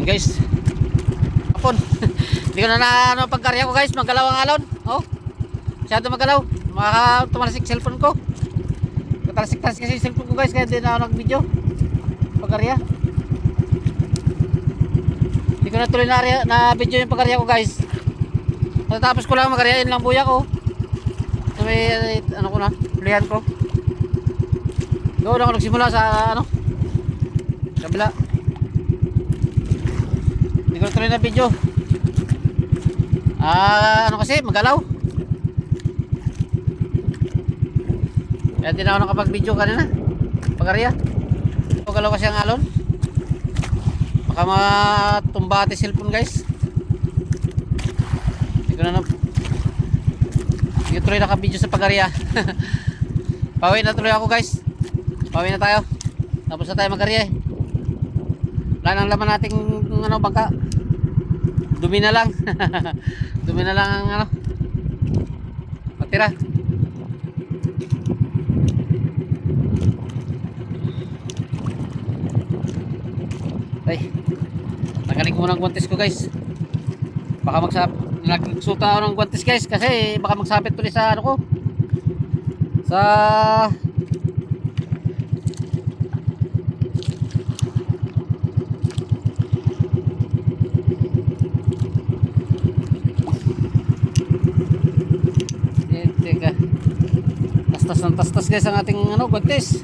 guys. Hapon. Hindi ko na ano pagkarya ko guys, magalaw ang alon. Oh. Masyado magalaw. Tumalasik cellphone ko. Talasik kasi yung cellphone ko guys, kaya hindi na ako nag-video. Pagkarya. Hindi ko na tuloy na video yung pagkarya ko guys. Tapos ko lang makaryain lang buya ko. So may ano ko na, pulihan ko. Doon ako nagsimula sa ano, kabila. Hindi ko na tuloy na video. Ano kasi magalaw. Kaya din ako nakapag-video kanina. Pagkarya. Magalaw kasi ang alon. Baka matumba ati cellphone guys. Hindi ko na hindi ko tuloy nakabidyo sa pagkarya. Pauwi na tuloy ako guys. Pauwi na tayo. Tapos na tayo magkarya eh. Wala nang laman nating ano, bangka. Dumi na lang. Dumi na lang ang ano, matira. Ay, tanggalin ko muna ang guantes ko guys. Baka nagsuta ako ng guantes guys, kasi baka magsapit tuloy sa ano ko, sa teka, tastas ng tastas guys ang ating ano, guantes.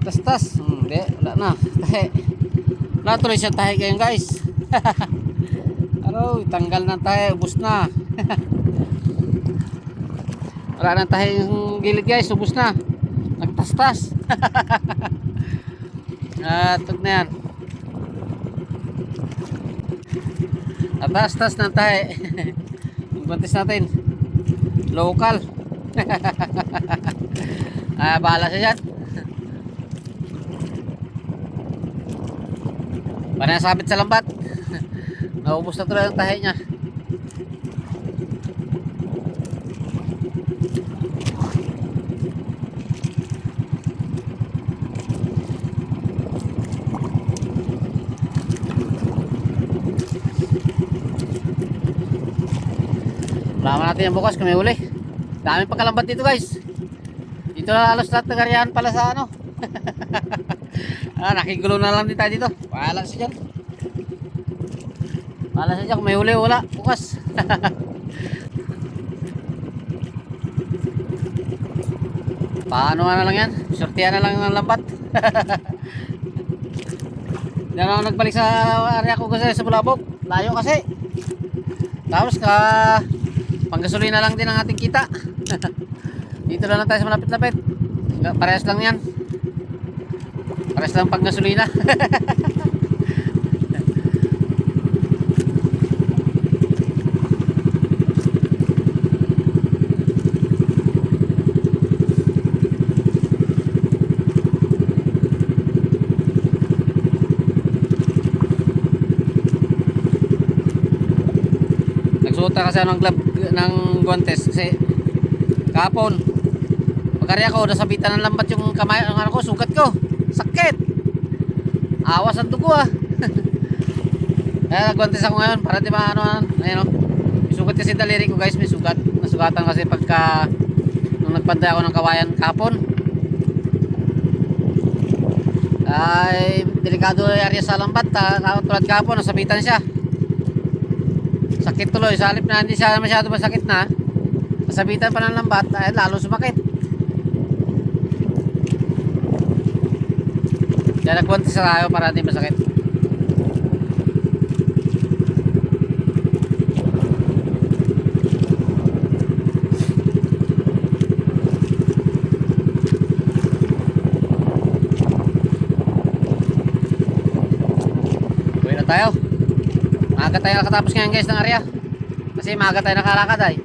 Tastas, hindi, wala na. Tahe, wala tuloy siya tahe ngayon guys. Ano, tanggal ng tahe, ubos na. Wala nang tahe yung gilid guys, ubos na. Nagtastas. Tug na yan. Natastas ng tahe. Magbantis natin. Local. Bahala siya dyan. Panasabit sa lambat. Naubos na tuloy ang tahe niya. Laman natin yan bukas kung may uli. Daming pagkalambat dito guys. Dito na alos lahat ng karyahan pala sa ano. Nakigulo na lang din tayo dito. Wala siya dyan. Wala siya dyan. Kung may uli wala bukas. Paano na lang yan? Sortihan na lang ng lambat. Diyan ako nagbalik sa area ko kasi sa Bulabog. Layo kasi. Tapos panggasolina lang din ang ating kita. Dito na lang tayo sa malapit-lapit. Parehas lang yan. Parehas lang panggasolina. Nagsuota kasi ng glove ng guantes kasi kahapon pagkarya ko nasabitan ng lambat yung kamay, ang ano ko, sugat ko, sakit, awas ang dugo kaya nagguantes ako ngayon para di ba ano, ayun, may sugat kasi daliri ko guys, may sugat, nasugatan kasi pagka nung nagpantay ako ng kawayan kahapon. Ay delikado area sa lambat, tulad kahapon nasabitan siya. Sakit tuloy, sa halip na hindi siya masyado masakit na, masabitan pa ng lambat, ay lalo sumakit. Kaya nagkuwantis sa tayo para hindi masakit. Uwi na tayo. Maaga tayo nakatapos ngayon guys ng area. Kasi maaga tayo nakalakad ay.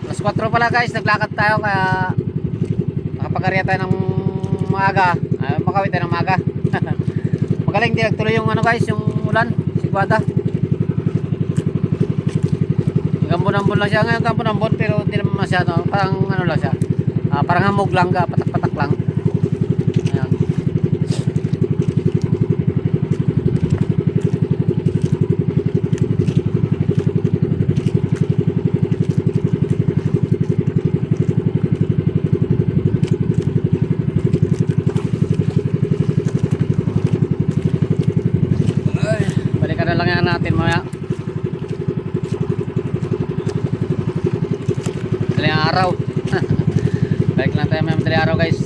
Alas 4 pala guys, naglakad tayo kaya nakapag-area tayo ng maaga. Makawit tayo ng maaga. Magaling din nagtuloy yung ano guys, yung ulan, sigwada. Gambon-ambon lang siya ngayon, gambon-ambon pero hindi naman masyado, parang ano lang siya. Parang hamog lang, patak-patak lang. Ayan. na natin mamaya. Madaling araw. Balik lang tayo madaling araw guys.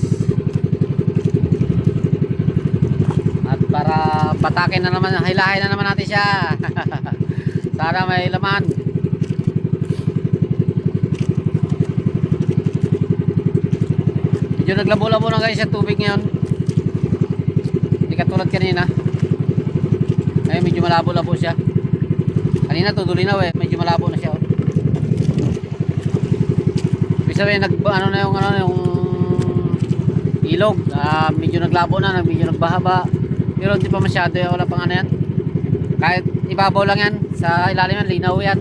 At para batakin na naman, hilahin na naman natin siya. Sana may laman. Medyo naglabo-labo na guys yung tubig ngayon. Hindi katulad kanina. Ay medyo malabo-labo siya. Kanina tudulinaw eh, medyo malabo na siya. Oh. Ibig sabihin ano na yung ilog, medyo naglabo na, medyo nagbahaba. Pero hindi pa masyado, wala pang ano yan. Kahit ibabaw lang yan, sa ilalim yan, linaw yan.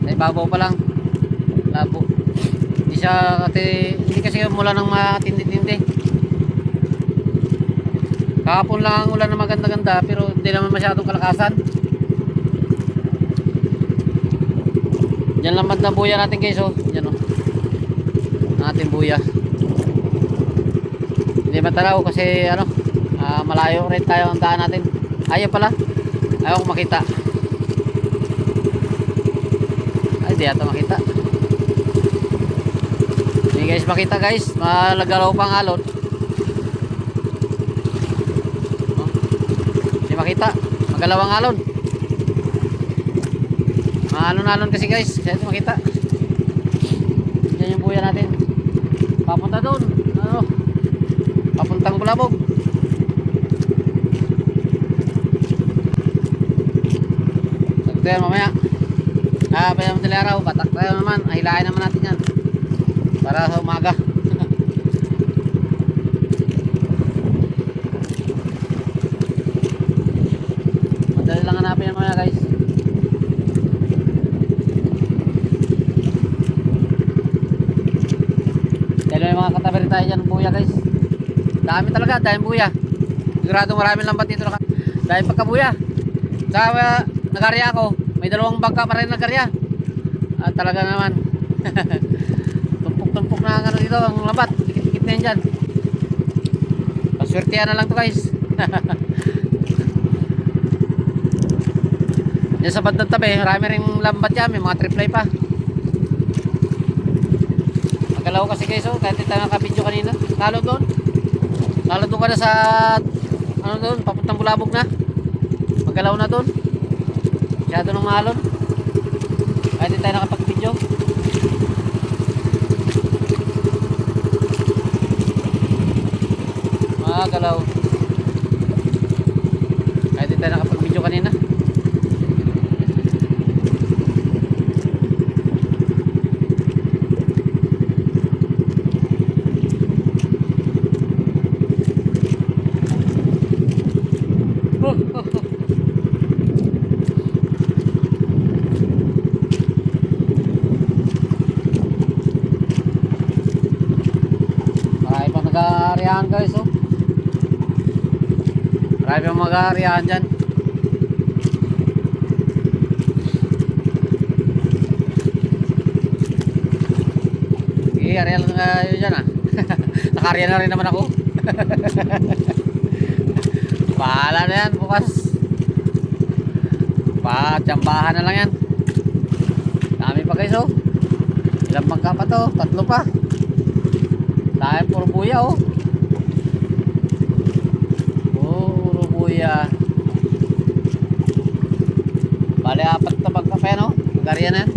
Sa ibabaw pa lang, labo. Hindi kasi mula ng matindi-tindi. Kahapon lang ang ulan na maganda-ganda, pero hindi naman masyadong kalakasan. Diyan lang na buya natin guys, oh. Diyan, oh. Natin buya. Hindi mataraw kasi ano, malayo rin tayo ang daan natin. Ayaw pala. Ayaw ko makita. Ay, di ata makita. Hindi guys makita guys. Malagalaw pang alon. Hindi makita. Magalaw ang alon. Maalon-alon kasi guys. Kaya hindi makita. Yan yung buya natin. Papunta doon. Ano? Papuntang Bulabog. Sabi tayo mamaya. Pwede naman tali araw. Batak tayo naman. Hilahin naman natin yan. Para sa umaga. Madali lang hanapin yan mamaya guys. Dahil may mga katabi rin tayo dyan buya guys. Dami talaga, dahil buya. Sigurado maraming lambat dito. Dahil pagkabuya. Sa nagarya ako, may dalawang bangka pa rin nagarya. At talaga naman. Tumpok-tumpok na ang ano dito, ang lambat. Dikit-dikit na yan dyan. Paswertihan na lang to guys. Diyan sa bandang tabi, marami rin lambat yan. May mga triplay pa. Magalaw kasi guys, oh, kahit tayo nakabidyo kanina. Lalo doon. Lalo doon ka na sa ano doon, papuntang Bulabog na. Magalaw na doon. Masyado ng maalon. Kahit tayo nakapag-video. Magalaw. Kahit tayo nakapag-video kanina. Marami pang nag-aarihan guys, oh. Marami pang mag-aarihan dyan. Sige, arihan lang kayo dyan ah. Naka-arihan na rin naman ako. Bahala na yan bukas. Tsambahan na lang yan. Dami pa guys, oh. Ilang bangka pa to? 3 pa. Dahil puro buya, oh. Puro buya. Bale 4 na bangka pa yan, oh. Magarya na yan.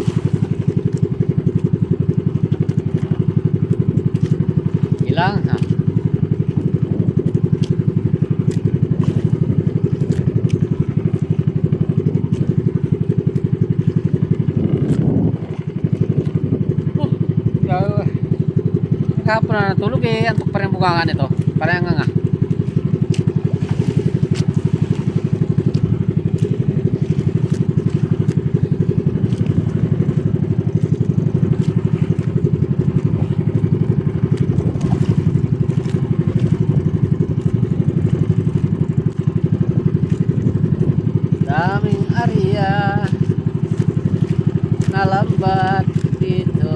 Ilang ha. Kahapon na natulog eh, antok pa rin bukangan nito. Parang nga. Daming area na lambat dito.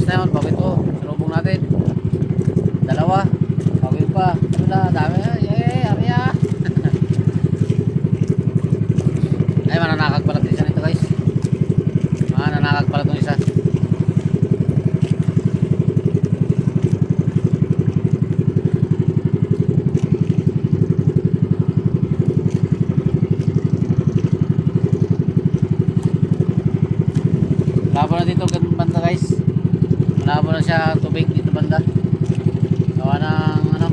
lumabas na yun bago ito salubong natin. Dalawa bago yun pa. Wala, dami. Arya. Ay, mananakag pala isa nito guys. Mananakag pala itong isa. Malabo na dito banda guys. Malabo na siya tubig dito banda. Gawa ng ano,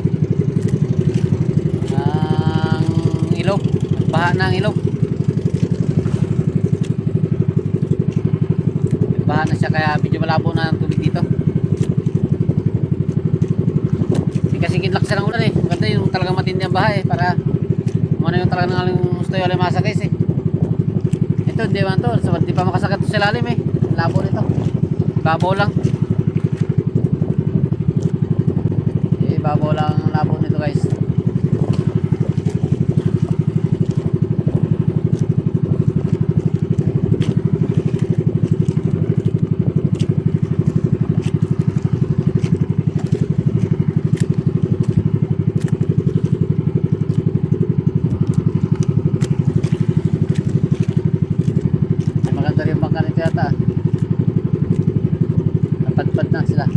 ng ilog. Baha ng ilog. Baha na siya kaya medyo malabo na ang tubig dito. Hindi kasi kidlak siya ng ulan eh. Maganda yung talagang matindi ang baha eh. Para umano yung talagang gusto yung alimasa guys eh. Ito hindi man to. So, hindi pa makasagat sa lalim eh. Labo nito. Babaw lang. Babaw lang ang labo nito guys. Maganda rin bangka nito yata. Napadpad na sila.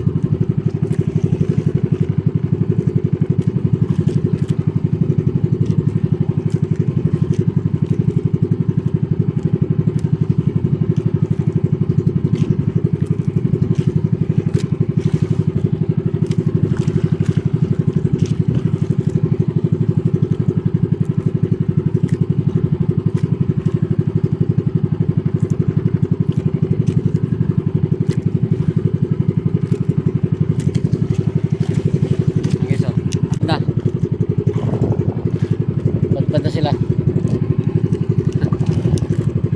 Badbad na sila.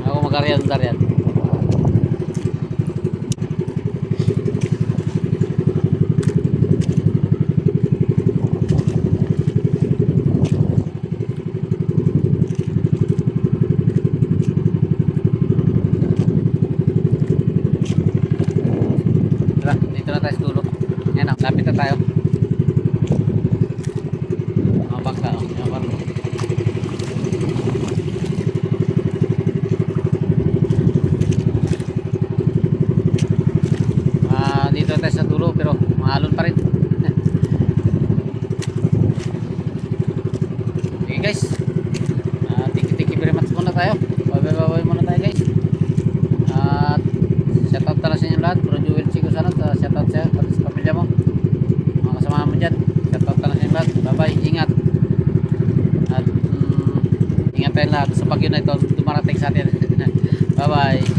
Ako magkaryan-karyan. Tara, dito na tayo sa dulo. Ngayon, lapit na tayo. Mga bangka, mga bangka. Dito tayo sa dulo pero mahalon pa rin. Okay guys, thank you very much muna tayo. Bye muna tayo guys. At shoutout tala sa inyo lahat. Bro Jewel Chico sana, shoutout sa'yo pati sa pamilya mo, mga kasama mo dyan. Shoutout tala sa inyo lahat. Bye bye, ingat. At ingat tayo lahat sa bagyo na ito dumarating sa atin. Bye bye.